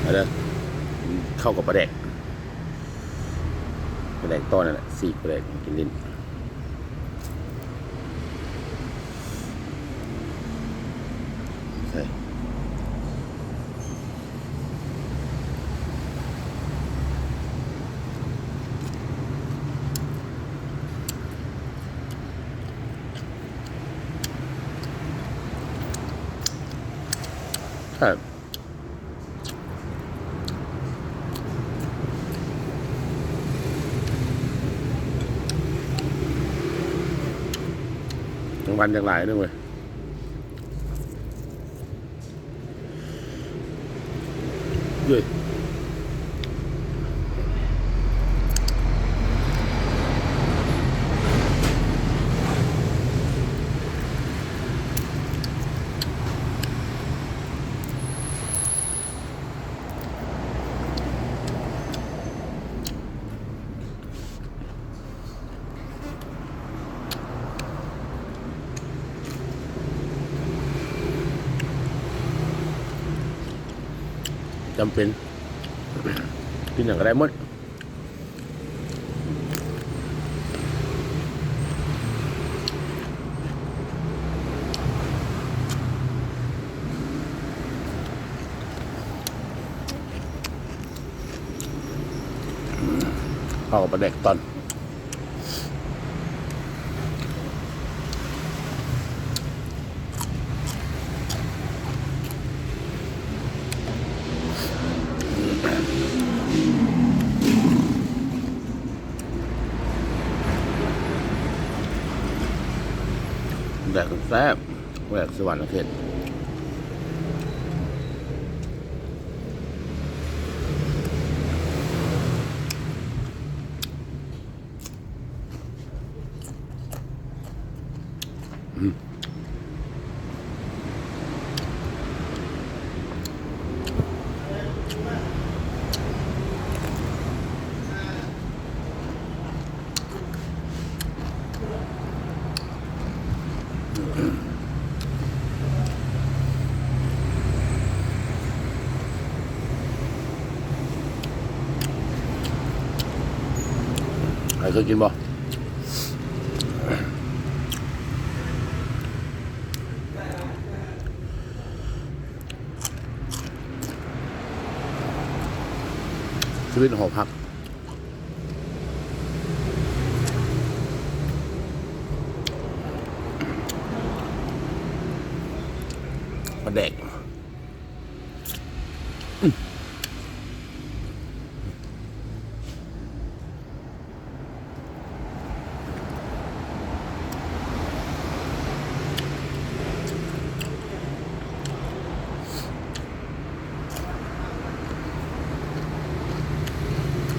อะไรเข้ากับปลาแดกต้อนนั่นแหละสีปลาแดกกินลิ้นใช่ครับทั้งวันอย่างไรด้วยเว้ยด้วยจำเป็นกินอย่างก็ได้หมดเข้ากับปลาแดกตอนแดกแซ่บแดกสวรรค์เขตใครเคยกินบ่ชีวิตหอพักปลาแดก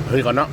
เฮ้ยก่อนเนาะ